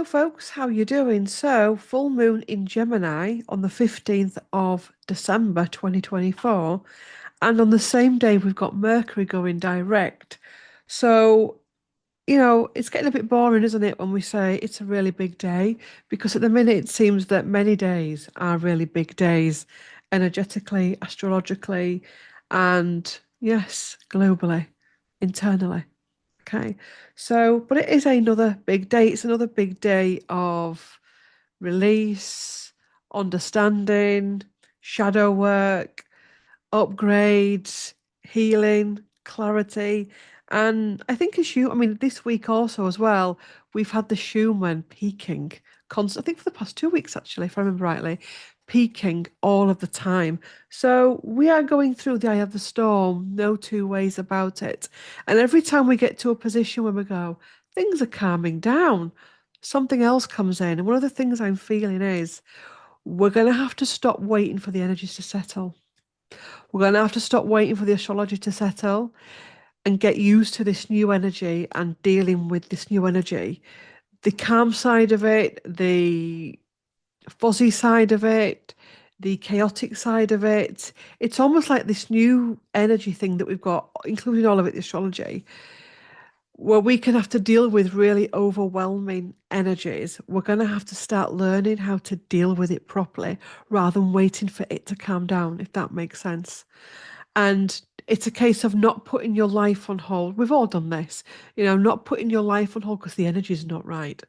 Hello, folks. How you doing? So, full moon in Gemini on the 15th of December 2024. And on the same day, we've got Mercury going direct. So, it's getting a bit boring, isn't it, when we say it's a really big day? Because at the minute, it seems that many days are really big days, energetically, astrologically, and yes, globally, internally. Okay. So, but it is another big day. It's another big day of release, understanding, shadow work, upgrades, healing, clarity. And I think I mean, this week also as well, we've had the Schumann peaking constant, I think for the past 2 weeks, actually, if I remember rightly, peaking all of the time. So we are going through the eye of the storm, no two ways about it. And every time we get to a position where we go, things are calming down, something else comes in. And one of the things I'm feeling is we're going to have to stop waiting for the energies to settle. We're going to have to stop waiting for the astrology to settle and get used to this new energy and dealing with this new energy. The calm side of it, the fuzzy side of it, the chaotic side of it. It's almost like this new energy thing that we've got, including all of it, the astrology, where we can have to deal with really overwhelming energies. We're going to have to start learning how to deal with it properly rather than waiting for it to calm down, if that makes sense. And it's a case of not putting your life on hold. We've all done this, not putting your life on hold because the energy's not right.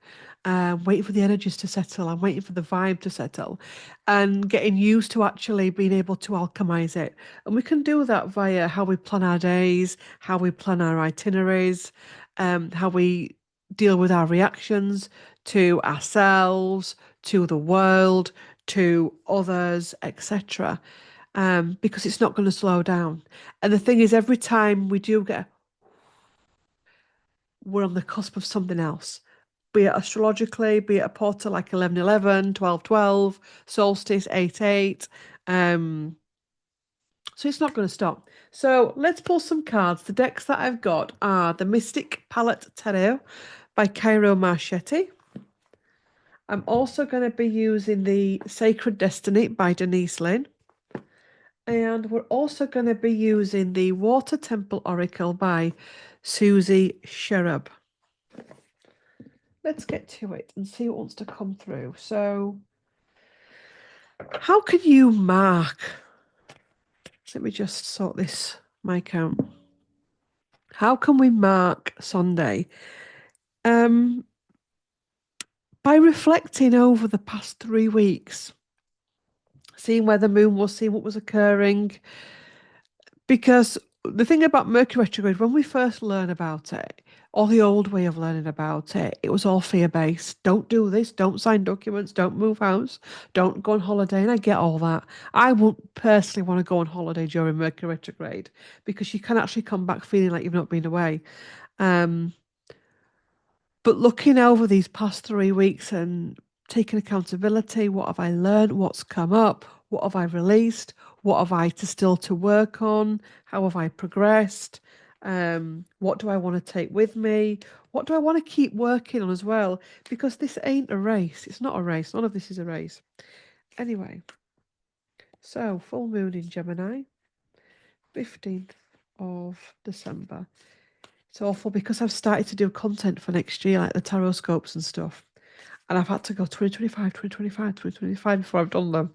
Waiting for the energies to settle. I'm waiting for the vibe to settle and getting used to actually being able to alchemize it. And we can do that via how we plan our days, how we plan our itineraries, how we deal with our reactions to ourselves, to the world, to others, etc. Because it's not going to slow down. And the thing is, every time we do we're on the cusp of something else, be it astrologically, be it a portal like 11/11, 12/12, solstice 8/8. So it's not going to stop. So let's pull some cards. The decks that I've got are the Mystic Palette Tarot by Cairo Marchetti. I'm also going to be using the Sacred Destiny by Denise Lynn. And we're also going to be using the Water Temple Oracle by Susie Sherub. Let's get to it and see what wants to come through. So, how can you mark? Let me just sort this mic out. How can we mark Sunday? By reflecting over the past 3 weeks, seeing where the moon was, seeing what was occurring. Because the thing about Mercury retrograde, when we first learn about it, or the old way of learning about it, it was all fear-based. Don't do this, don't sign documents, don't move house, don't go on holiday. And I get all that. I wouldn't personally want to go on holiday during Mercury retrograde because you can actually come back feeling like you've not been away. Um, but looking over these past 3 weeks and taking accountability, what have I learned? What's come up? What have I released? What have I still to work on? How have I progressed? What do I want to take with me? What do I want to keep working on as well? Because this ain't a race. It's not a race. None of this is a race. Anyway, so full moon in Gemini, 15th of December. It's awful because I've started to do content for next year, like the tarot scopes and stuff. And I've had to go 2025, 2025, 2025 before I've done them.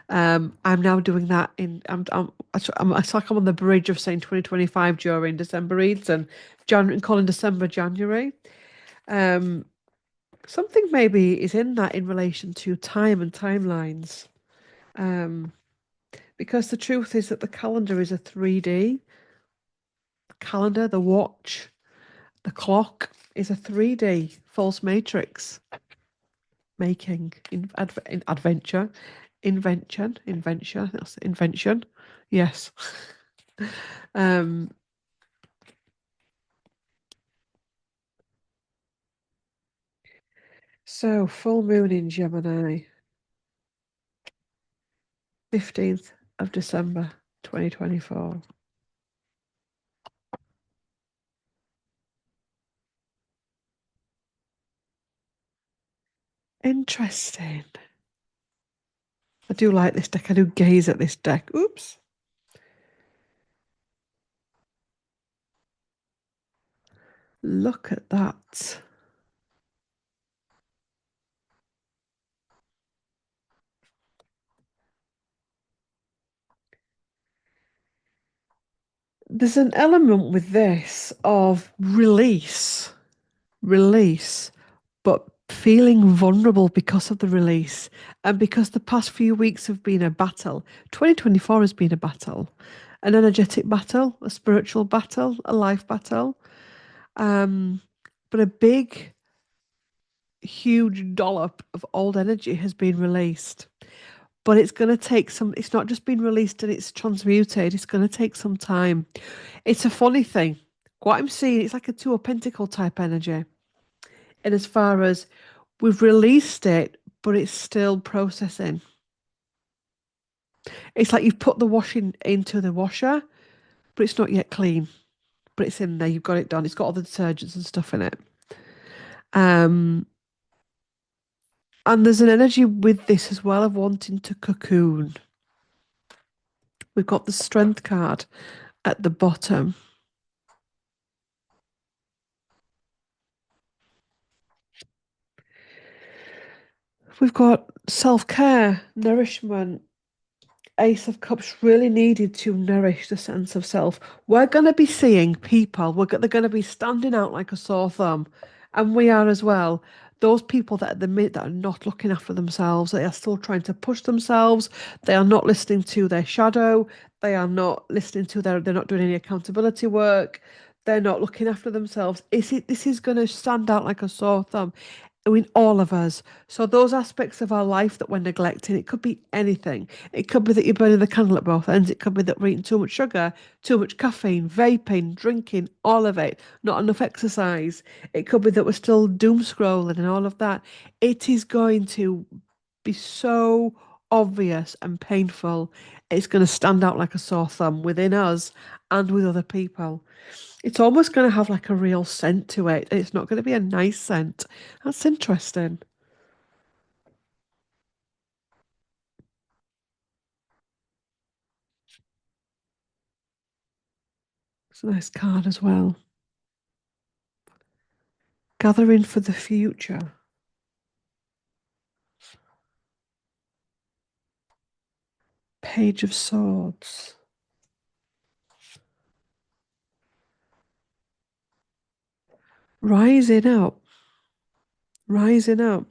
I'm now doing that it's like I'm on the bridge of saying 2025 during December reads and January and calling December January. Something maybe is in that in relation to time and timelines. Because the truth is that the calendar is a 3D calendar, the watch, the clock is a 3D false matrix making in adventure, invention, that's invention. Yes. um so full moon in Gemini, 15th of December 2024. Interesting. I do like this deck. I do gaze at this deck. Oops. Look at that. There's an element with this of release, but feeling vulnerable because of the release and because the past few weeks have been a battle. 2024 has been a battle, an energetic battle, a spiritual battle, a life battle. Um, but a big, huge dollop of old energy has been released. But it's going to take some, it's not just been released and it's transmuted, it's going to take some time. It's a funny thing. What I'm seeing, it's like a Two of Pentacle type energy. And as far as we've released it, but it's still processing. It's like you've put the washing into the washer, but it's not yet clean. But it's in there, you've got it done. It's got all the detergents and stuff in it. Um, and there's an energy with this as well of wanting to cocoon. We've got the strength card at the bottom. We've got self-care, nourishment, Ace of Cups really needed to nourish the sense of self. We're going to be seeing people, they're going to be standing out like a sore thumb, and we are as well. Those people that at the minute that are not looking after themselves, they are still trying to push themselves. They are not listening to their shadow. They are not listening to they're not doing any accountability work. They're not looking after themselves. This is going to stand out like a sore thumb in all of us. So those aspects of our life that we're neglecting, it could be anything. It could be that you're burning the candle at both ends. It could be that we're eating too much sugar, too much caffeine, vaping, drinking, all of it, not enough exercise. It could be that we're still doom scrolling and all of that. It is going to be so obvious and painful. It's going to stand out like a sore thumb within us and with other people. It's almost going to have like a real scent to it. It's not going to be a nice scent. That's interesting. It's a nice card as well. Gathering for the future. Page of Swords. Rising up. Rising up.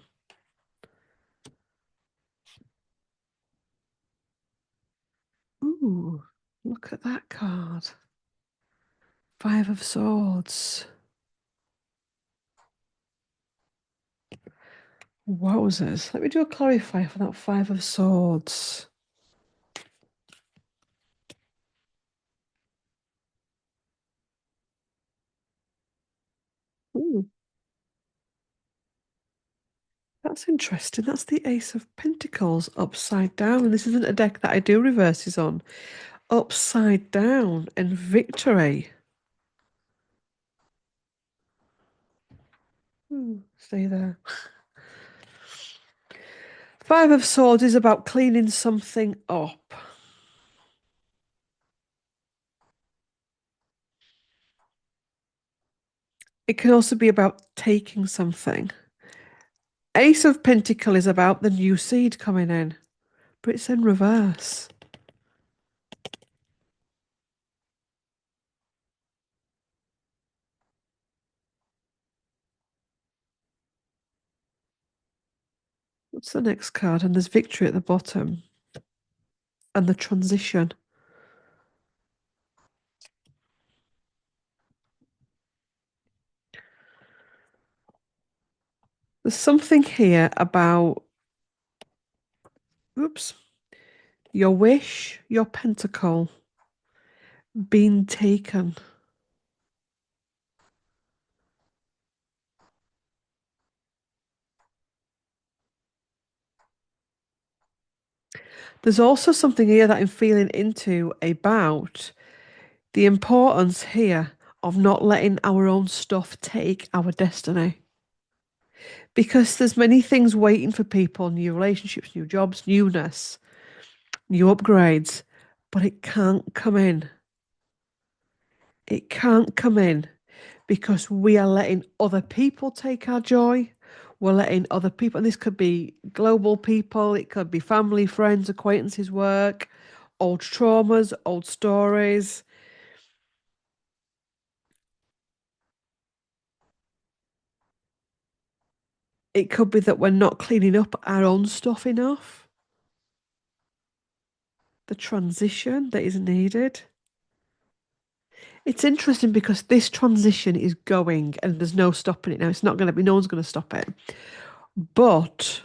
Ooh, look at that card. Five of Swords. Wowzers. Let me do a clarifier for that Five of Swords. Ooh, that's interesting. That's the Ace of Pentacles upside down. And this isn't a deck that I do reverses on. Upside down and victory. Stay there. Five of Swords is about cleaning something up. It can also be about taking something. Ace of Pentacle is about the new seed coming in, but it's in reverse. What's the next card? And there's victory at the bottom. And the transition. There's something here about, oops, your wish, your pentacle being taken. There's also something here that I'm feeling into about the importance here of not letting our own stuff take our destiny. because there's many things waiting for people, new relationships, new jobs, newness, new upgrades, but it can't come in. It can't come in because we are letting other people take our joy. We're letting other people, and this could be global people, it could be family, friends, acquaintances, work, old traumas, old stories. It could be that we're not cleaning up our own stuff enough. The transition that is needed. It's interesting because this transition is going and there's no stopping it now. It's not going to be, no one's going to stop it. But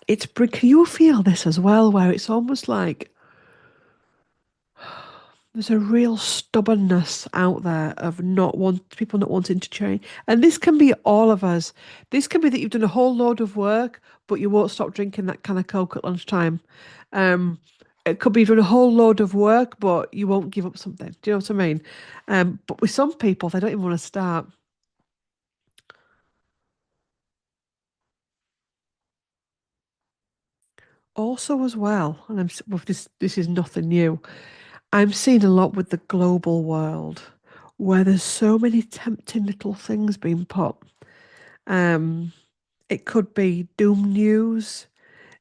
can you feel this as well, where it's almost like there's a real stubbornness out there of people not wanting to change. And this can be all of us. This can be that you've done a whole load of work, but you won't stop drinking that kind of Coke at lunchtime. Um, it could be you've done a whole load of work, but you won't give up something. Do you know what I mean? But with some people, they don't even want to start. Also, as well, and with this is nothing new. I'm seeing a lot with the global world where there's so many tempting little things being put. Um, it could be doom news,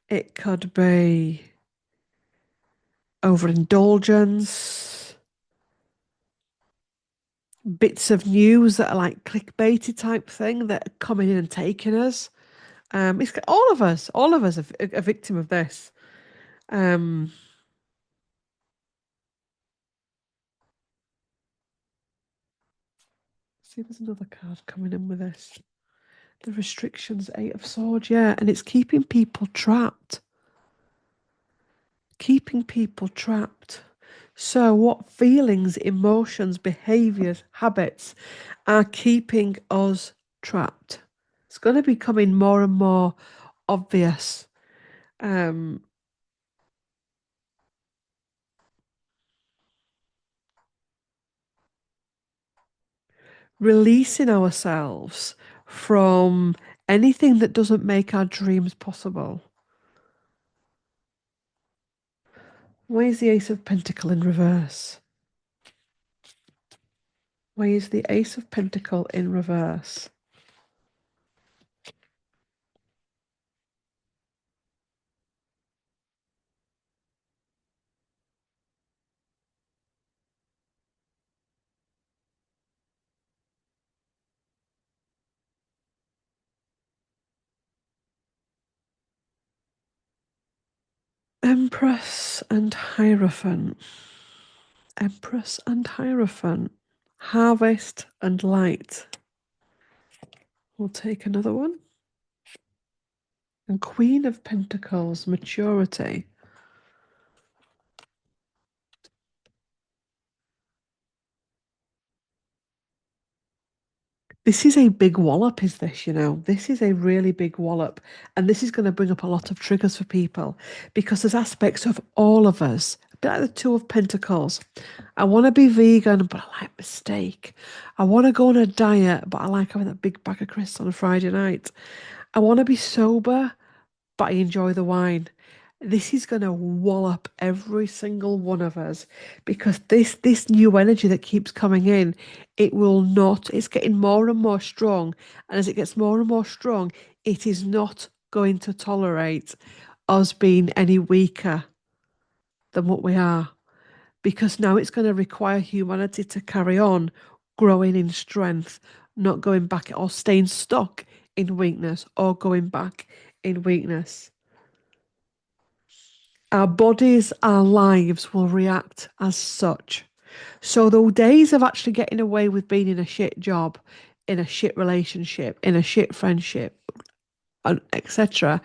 it could be overindulgence, bits of news that are like clickbaity type thing that are coming in and taking us. It's all of us are a victim of this. Um, see, there's another card coming in with this. The restrictions, Eight of Swords, yeah, and it's keeping people trapped. Keeping people trapped. So, what feelings, emotions, behaviors, habits are keeping us trapped? It's going to be becoming more and more obvious. Um, Releasing ourselves from anything that doesn't make our dreams possible. Why is the Ace of Pentacle in reverse? Why is the Ace of Pentacle in reverse? Empress and Hierophant. Empress and Hierophant. Harvest and Light. We'll take another one. And Queen of Pentacles, Maturity. This is a big wallop, is this, you know? This is a really big wallop. And this is going to bring up a lot of triggers for people because there's aspects of all of us, a bit like the Two of Pentacles. I want to be vegan, but I like steak. I want to go on a diet, but I like having that big bag of crisps on a Friday night. I want to be sober, but I enjoy the wine. This is going to wallop every single one of us because this new energy that keeps coming in, it will not, it's getting more and more strong. And as it gets more and more strong, it is not going to tolerate us being any weaker than what we are. Because now it's going to require humanity to carry on growing in strength, not going back or staying stuck in weakness or going back in weakness. Our bodies, our lives will react as such. So the days of actually getting away with being in a shit job, in a shit relationship, in a shit friendship, etc.,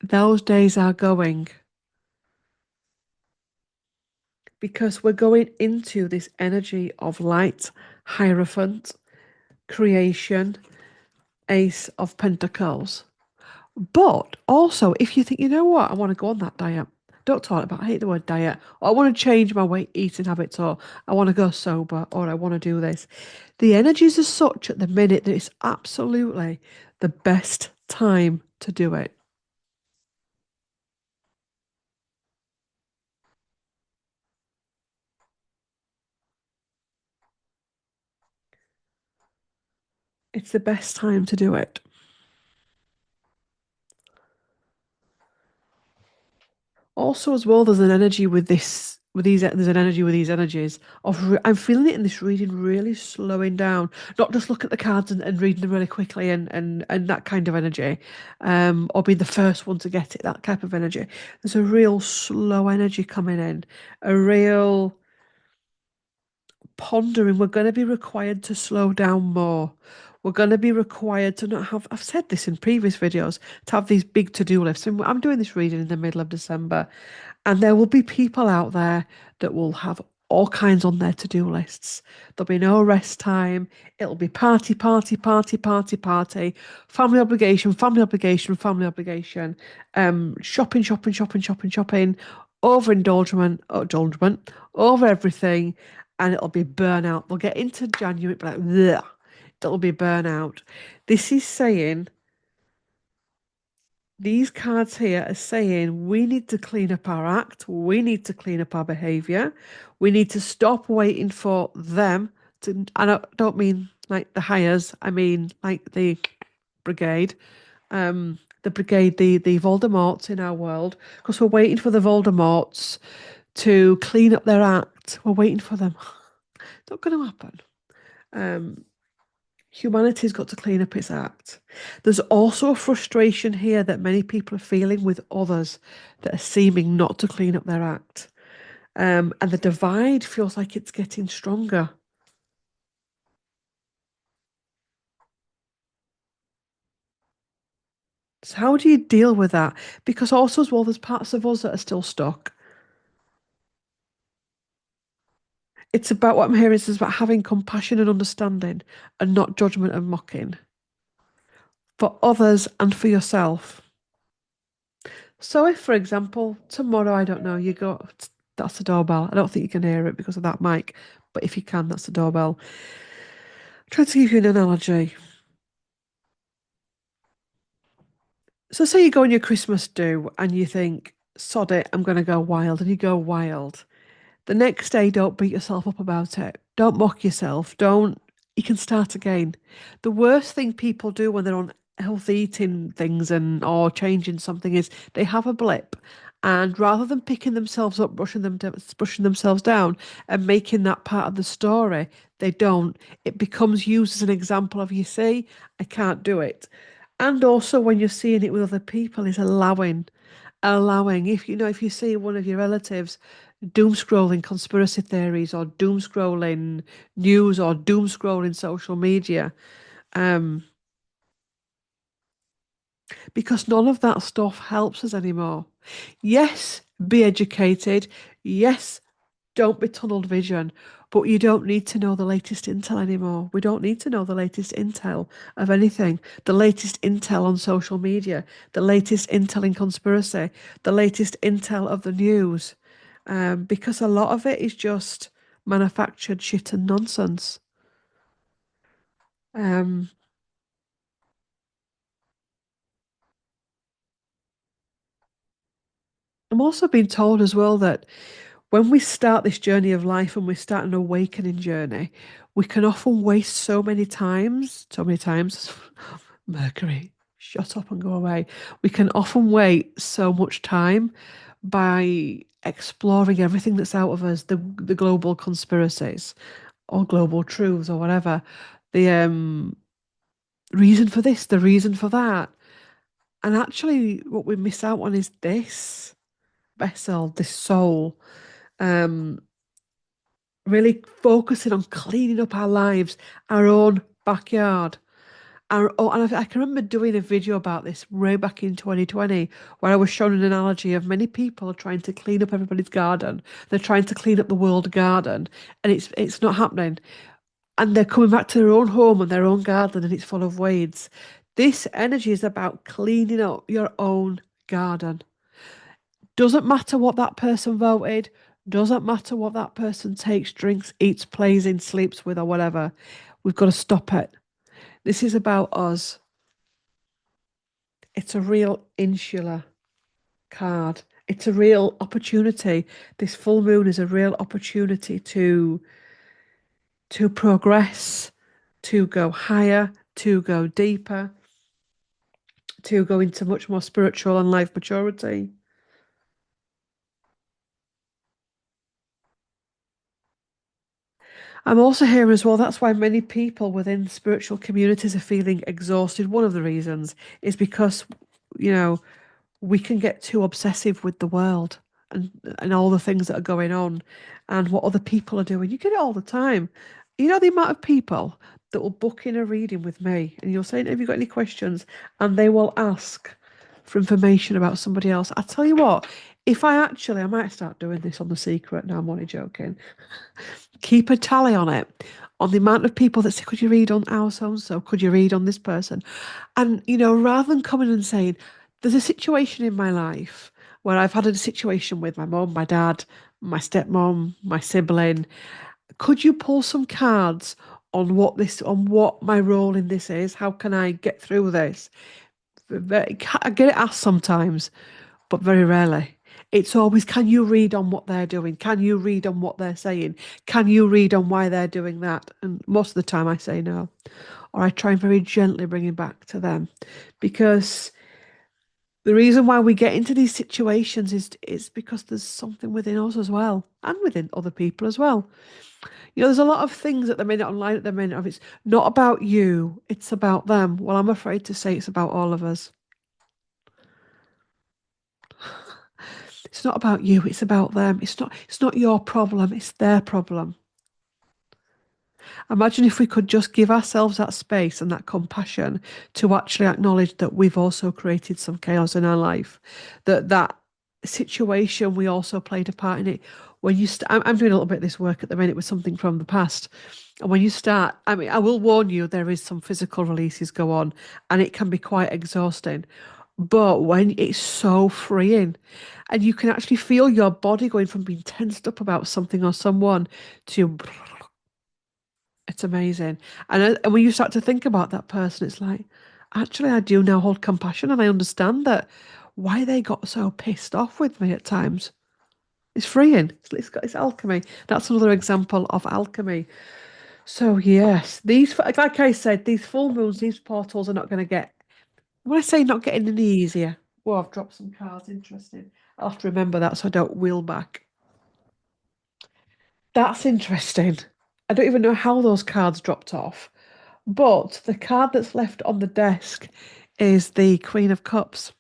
those days are going because we're going into this energy of light, Hierophant, creation, Ace of Pentacles. But also, if you think, you know what, I want to go on that diet, don't talk about, I hate the word diet, or I want to change my weight eating habits, or I want to go sober, or I want to do this. The energies are such at the minute that it's absolutely the best time to do it. It's the best time to do it. Also, as well, there's an energy with this, with these, there's an energy with these energies of, I'm feeling it in this reading, really slowing down, not just look at the cards and reading them really quickly and that kind of energy, or being the first one to get it, that type of energy. There's a real slow energy coming in, a real pondering. We're going to be required to slow down more. We're going to be required to not have, I've said this in previous videos, to have these big to-do lists. And I'm doing this reading in the middle of December, and there will be people out there that will have all kinds on their to-do lists. There'll be no rest time. It'll be party, party, party, party, party, family obligation, family obligation, family obligation, shopping, shopping, shopping, shopping, shopping, overindulgence, indulgement, over everything, and it'll be burnout. They'll get into January, but like, bleh, it'll be burnout. This is saying, these cards here are saying we need to clean up our act, we need to clean up our behavior, we need to stop waiting for them to, and I don't mean like the hires, I mean like the brigade, the brigade, the Voldemorts in our world, because we're waiting for the Voldemorts to clean up their act. We're waiting for them. It's not going to happen. Um, Humanity's got to clean up its act. There's also a frustration here that many people are feeling with others that are seeming not to clean up their act. And the divide feels like it's getting stronger. So how do you deal with that? Because also as well, there's parts of us that are still stuck. It's about what I'm hearing is about having compassion and understanding and not judgment and mocking for others and for yourself. So if, for example, tomorrow, I don't know, you go, that's the doorbell. I don't think you can hear it because of that mic, but if you can, that's the doorbell. Try to give you an analogy. So say you go on your Christmas do and you think, sod it, I'm going to go wild, and you go wild. The next day, don't beat yourself up about it. Don't mock yourself. Don't, you can start again. The worst thing people do when they're on healthy eating things and or changing something is they have a blip. And rather than picking themselves up, brushing themselves down and making that part of the story, they don't. It becomes used as an example of, you see, I can't do it. And also when you're seeing it with other people is allowing, if you know, if you see one of your relatives doom scrolling conspiracy theories or doom scrolling news or doom scrolling social media, um, because none of that stuff helps us anymore. Yes, be educated. Yes, don't be tunneled vision, but you don't need to know the latest intel anymore. We don't need to know the latest intel of anything. The latest intel on social media, the latest intel in conspiracy, the latest intel of the news, because a lot of it is just manufactured shit and nonsense. Um, I'm also being told as well that when we start this journey of life and we start an awakening journey, we can often waste so many times. Mercury, shut up and go away. We can often wait so much time by exploring everything that's out of us, the global conspiracies or global truths or whatever. The reason for this, the reason for that. And actually what we miss out on is this vessel, this soul. Um, really focusing on cleaning up our lives, our own backyard. And I can remember doing a video about this way back in 2020, where I was showing an analogy of many people are trying to clean up everybody's garden. They're trying to clean up the world garden, and it's not happening. And they're coming back to their own home and their own garden, and it's full of weeds. This energy is about cleaning up your own garden. Doesn't matter what that person voted. Doesn't matter what that person takes, drinks, eats, plays in, sleeps with, or whatever. We've got to stop it. This is about us. It's a real insular card. It's a real opportunity. This full moon is a real opportunity to progress, to go higher, to go deeper, to go into much more spiritual and life maturity. I'm also hearing as well, that's why many people within spiritual communities are feeling exhausted. One of the reasons is because, you know, we can get too obsessive with the world and all the things that are going on and what other people are doing. You get it all the time. You know the amount of people that will book in a reading with me and you'll say, have you got any questions? And they will ask for information about somebody else. I tell you what, if I might start doing this on the secret. Now I'm only joking. Keep a tally on it, on the amount of people that say, could you read on our so and so? Could you read on this person? And, rather than coming and saying, there's a situation in my life where I've had a situation with my mum, my dad, my stepmom, my sibling. Could you pull some cards on what my role in this is? How can I get through this? I get it asked sometimes, but very rarely. It's always, can you read on what they're doing? Can you read on what they're saying? Can you read on why they're doing that? And most of the time I say no. Or I try and very gently bring it back to them. Because the reason why we get into these situations is because there's something within us as well, and within other people as well. There's a lot of things at the minute online at the minute of it's not about you, it's about them. Well, I'm afraid to say it's about all of us. It's not about you, it's about them. It's not your problem, it's their problem. Imagine if we could just give ourselves that space and that compassion to actually acknowledge that we've also created some chaos in our life, that situation we also played a part in it. When I'm doing a little bit of this work at the minute with something from the past, and when you start, I mean, I will warn you, there is some physical releases go on, and it can be quite exhausting. But when it's so freeing, and you can actually feel your body going from being tensed up about something or someone to it's amazing. And when you start to think about that person, it's like, actually, I do now hold compassion and I understand that why they got so pissed off with me at times. It's freeing. It's alchemy. That's another example of alchemy. So, yes, like I said, these full moons, these portals are not going to get, when I say not getting any easier, well, I've dropped some cards. Interesting. I'll have to remember that so I don't wheel back. That's interesting. I don't even know how those cards dropped off. But the card that's left on the desk is the Queen of Cups,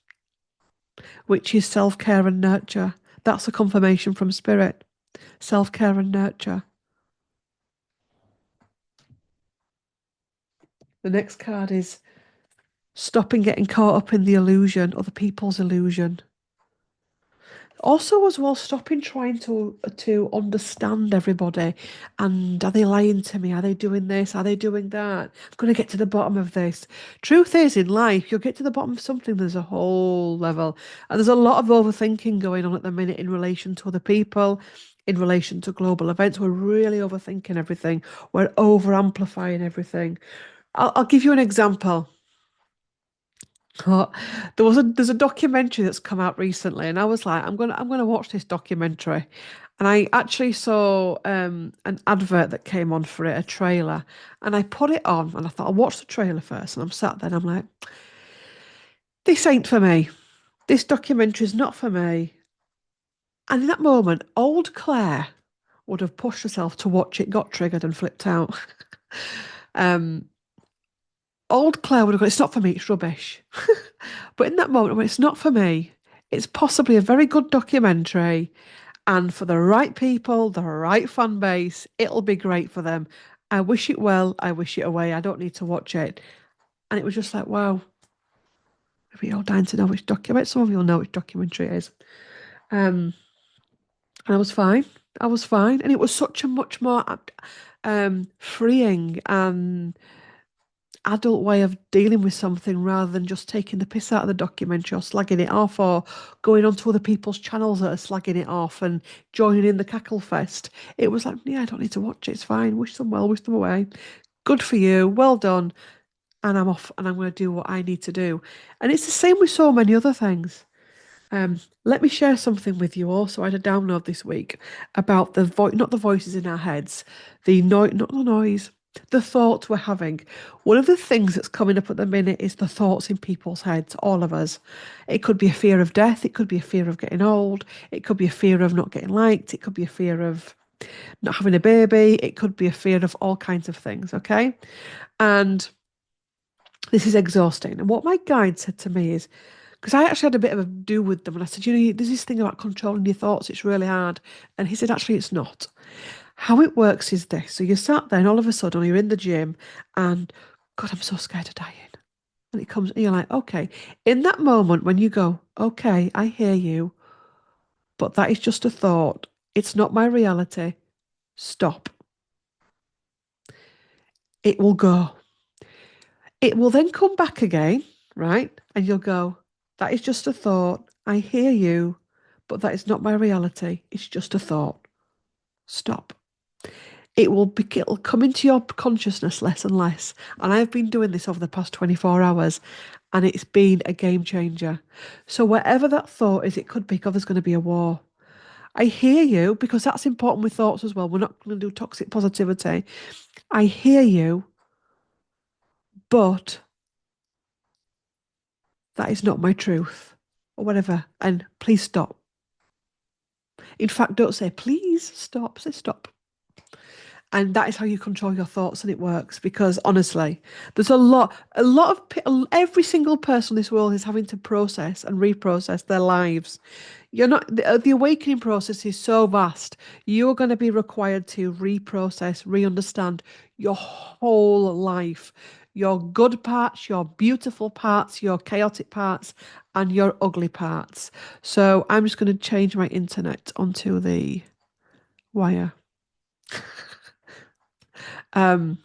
which is self-care and nurture. That's a confirmation from Spirit. Self-care and nurture. The next card is stopping getting caught up in the illusion, other people's illusion. Also, as well, stopping trying to understand everybody. And are they lying to me? Are they doing this? Are they doing that? I'm going to get to the bottom of this. Truth is, in life, you'll get to the bottom of something. There's a whole level, and there's a lot of overthinking going on at the minute in relation to other people, in relation to global events. We're really overthinking everything. We're over amplifying everything. I'll give you an example. Oh, there's a documentary that's come out recently, and I was like, I'm gonna watch this documentary, and I actually saw an advert that came on for it, a trailer, and I put it on, and I thought I'll watch the trailer first, and I'm sat there, and I'm like, this ain't for me. This documentary is not for me. And in that moment, old Claire would have pushed herself to watch it, got triggered, and flipped out. um, Old Claire would have gone, it's not for me, it's rubbish. But in that moment, when it's not for me, it's possibly a very good documentary. And for the right people, the right fan base, it'll be great for them. I wish it well. I wish it away. I don't need to watch it. And it was just like, wow, maybe you're dying to know which document. Some of you'll know which documentary it is. Um, and I was fine. I was fine. And it was such a much more freeing and adult way of dealing with something rather than just taking the piss out of the documentary or slagging it off or going onto other people's channels that are slagging it off and joining in the cackle fest. It was like, yeah, I don't need to watch it. It's fine. Wish them well, wish them away. Good for you. Well done. and I'm off and I'm going to do what I need to do. And it's the same with so many other things. Let me share something with you also. I had a download this week about the voice, not the voices in our heads, the noise, not the noise, the thoughts we're having. One of the things that's coming up at the minute is the thoughts in people's heads, all of us. It could be a fear of death, it could be a fear of getting old, it could be a fear of not getting liked, it could be a fear of not having a baby, it could be a fear of all kinds of things, okay? And this is exhausting. And what my guide said to me is, because I actually had a bit of a do with them, and I said, there's this thing about controlling your thoughts, it's really hard. And he said, actually, it's not. How it works is this. So you're sat there, and all of a sudden, you're in the gym, and God, I'm so scared of dying. And it comes, and you're like, okay. In that moment, when you go, okay, I hear you, but that is just a thought, it's not my reality, stop. It will go. It will then come back again, right? And you'll go, that is just a thought. I hear you, but that is not my reality. It's just a thought. Stop. It'll come into your consciousness less and less. And I've been doing this over the past 24 hours and it's been a game changer. So whatever that thought is, it could be, God, there's going to be a war. I hear you because that's important with thoughts as well. We're not going to do toxic positivity. I hear you, but that is not my truth or whatever. And please stop. In fact, don't say please stop, say stop. And that is how you control your thoughts, and it works because honestly, there's every single person in this world is having to process and reprocess their lives. You're not, the awakening process is so vast. You're going to be required to reprocess, re-understand your whole life, your good parts, your beautiful parts, your chaotic parts, and your ugly parts. So I'm just going to change my internet onto the wire. Um,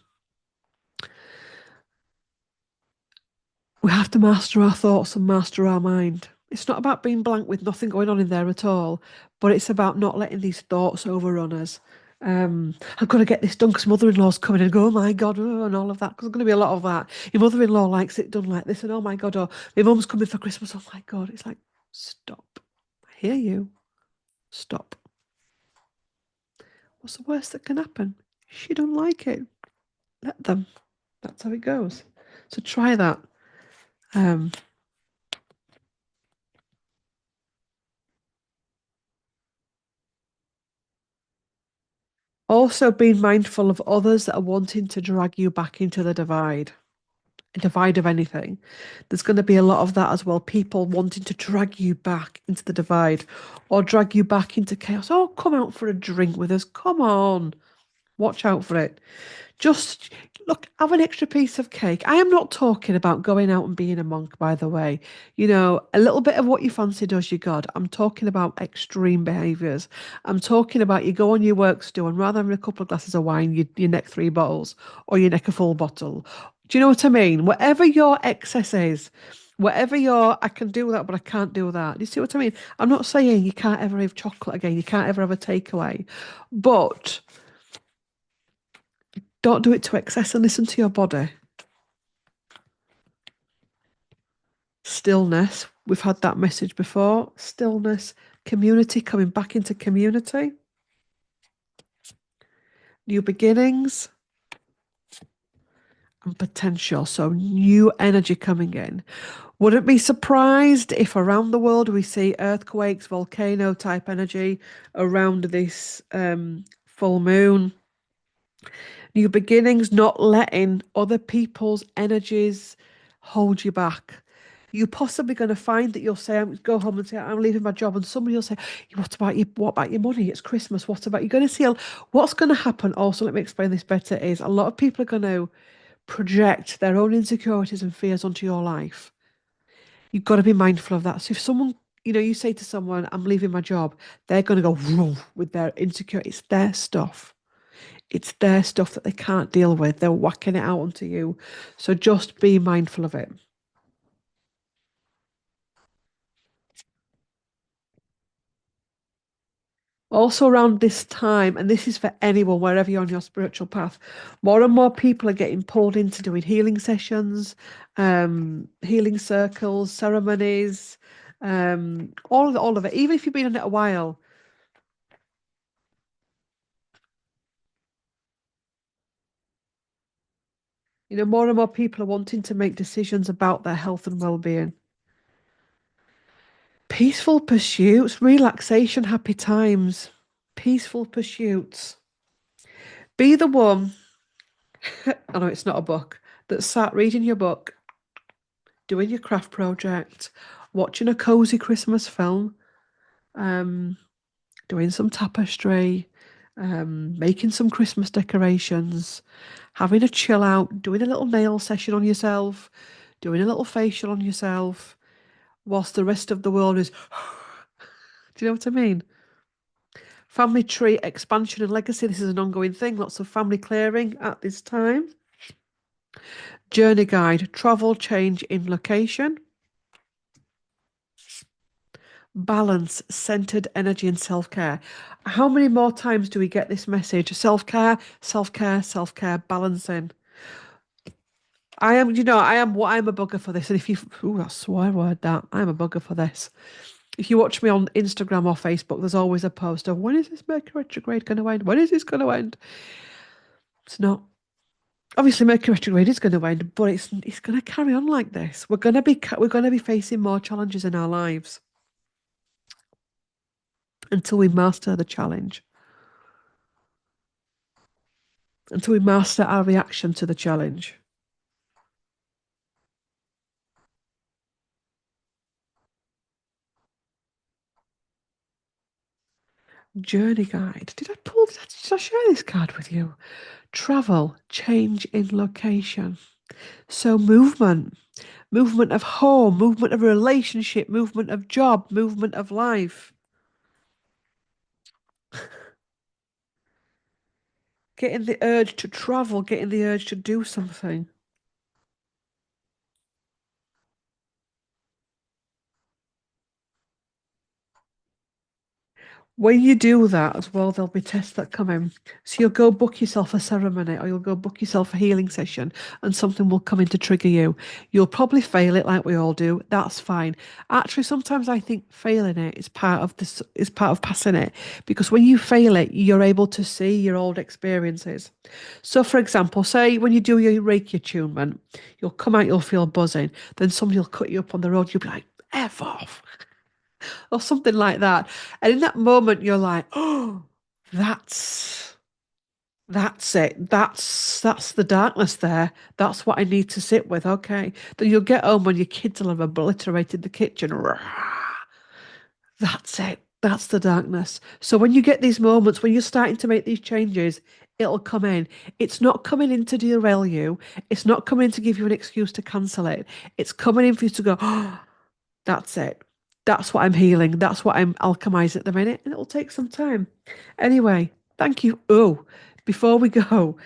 we have to master our thoughts and master our mind. It's not about being blank with nothing going on in there at all, but it's about not letting these thoughts overrun us. I've got to get this done because mother-in-law's coming and go, oh my God, oh, and all of that. Because there's going to be a lot of that. Your mother-in-law likes it done like this, and oh my God, or my mum's coming for Christmas. Oh my God, it's like, stop. I hear you. Stop. What's the worst that can happen? She don't like it. Let them. That's how it goes. So try that. Um, Also, being mindful of others that are wanting to drag you back into the divide, a divide of anything. There's going to be a lot of that as well. People wanting to drag you back into the divide or drag you back into chaos. Oh, come out for a drink with us. Come on. Watch out for it. Just look, have an extra piece of cake. I am not talking about going out and being a monk, by the way. A little bit of what you fancy does you good. I'm talking about extreme behaviours. I'm talking about you go on your work stool and rather than having a couple of glasses of wine, you neck three bottles or you neck a full bottle. Do you know what I mean? Whatever your excess is, whatever your, I can do that, but I can't do that. Do you see what I mean? I'm not saying you can't ever have chocolate again. You can't ever have a takeaway. But don't do it to excess and listen to your body. Stillness. We've had that message before. Stillness, community, coming back into community. New beginnings and potential. So new energy coming in. Wouldn't be surprised if around the world we see earthquakes, volcano type energy around this full moon. New beginnings, not letting other people's energies hold you back. You're possibly going to find that you'll say, go home and say, I'm leaving my job. And somebody will say, what about your money? It's Christmas. What about, you're going to see, what's going to happen also, let me explain this better, is a lot of people are going to project their own insecurities and fears onto your life. You've got to be mindful of that. So if someone, you say to someone, I'm leaving my job, they're going to go with their insecurity. It's their stuff. It's their stuff that they can't deal with. They're whacking it out onto you. So just be mindful of it. Also, around this time, and this is for anyone, wherever you're on your spiritual path, more and more people are getting pulled into doing healing sessions, healing circles, ceremonies, all of it. Even if you've been on it a while, more and more people are wanting to make decisions about their health and well-being. Peaceful pursuits, relaxation, happy times, peaceful pursuits. Be the one, I know it's not a book, that sat reading your book, doing your craft project, watching a cozy Christmas film, um, doing some tapestry, making some Christmas decorations, having a chill out, doing a little nail session on yourself, doing a little facial on yourself, whilst the rest of the world is, do you know what I mean? Family tree expansion and legacy. This is an ongoing thing. Lots of family clearing at this time. Journey guide, travel change in location. Balance, centered energy, and self care. How many more times do we get this message? Self care, self care, self care, balancing. I'm a bugger for this. And if you, I swear word that, I'm a bugger for this. If you watch me on Instagram or Facebook, there's always a post of when is this Mercury retrograde going to end? When is this going to end? It's not. Obviously, Mercury retrograde is going to end, but it's going to carry on like this. We're going to be facing more challenges in our lives until we master the challenge, until we master our reaction to the challenge. Journey guide. Did I share this card with you? Travel, change in location. So movement of home, movement of relationship, movement of job, movement of life. Getting the urge to travel, getting the urge to do something. When you do that as well, there'll be tests that come in. So you'll go book yourself a ceremony or you'll go book yourself a healing session and something will come in to trigger you. You'll probably fail it like we all do. That's fine. Actually, sometimes I think failing it is part of passing it because when you fail it, you're able to see your old experiences. So for example, say when you do your Reiki attunement, you'll come out, you'll feel buzzing. Then somebody will cut you up on the road. You'll be like, F off or something like that. And in that moment, you're like, oh, that's that's it. That's the darkness there. That's what I need to sit with. Okay. Then you'll get home and your kids will have obliterated the kitchen. That's it. That's the darkness. So when you get these moments, when you're starting to make these changes, it'll come in. It's not coming in to derail you. It's not coming in to give you an excuse to cancel it. It's coming in for you to go, oh, that's it. That's what I'm healing. That's what I'm alchemizing at the minute. And it'll take some time. Anyway, thank you. Oh, before we go,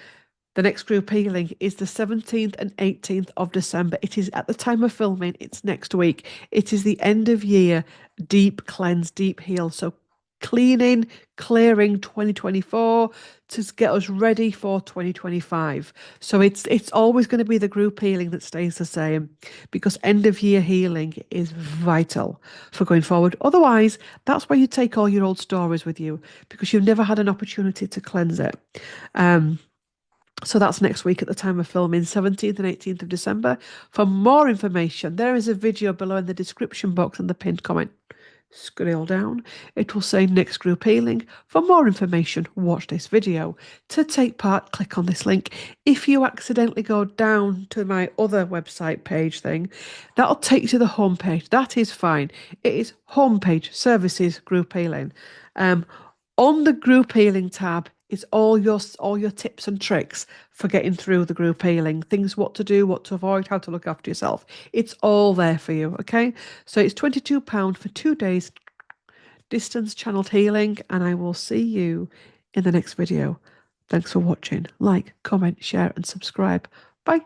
the next group healing is the 17th and 18th of December. It is at the time of filming, it's next week. It is the end of year deep cleanse, deep heal. So cleaning, clearing 2024 to get us ready for 2025. So it's always going to be the group healing that stays the same because end of year healing is vital for going forward. Otherwise, that's where you take all your old stories with you because you've never had an opportunity to cleanse it. So that's next week at the time of filming, 17th and 18th of December. For more information, there is a video below in the description box and the pinned comment. Scroll down, it will say next group healing. For more information, watch this video. To take part, click on this link. If you accidentally go down to my other website page thing, that'll take you to the homepage. That is fine. It is homepage, services, group healing. On the group healing tab is all your tips and tricks for getting through the group healing, things what to do, what to avoid, how to look after yourself. It's all there for you, okay? So it's £22 for 2 days distance channeled healing, and I will see you in the next video. Thanks for watching. Like, comment, share, and subscribe. Bye.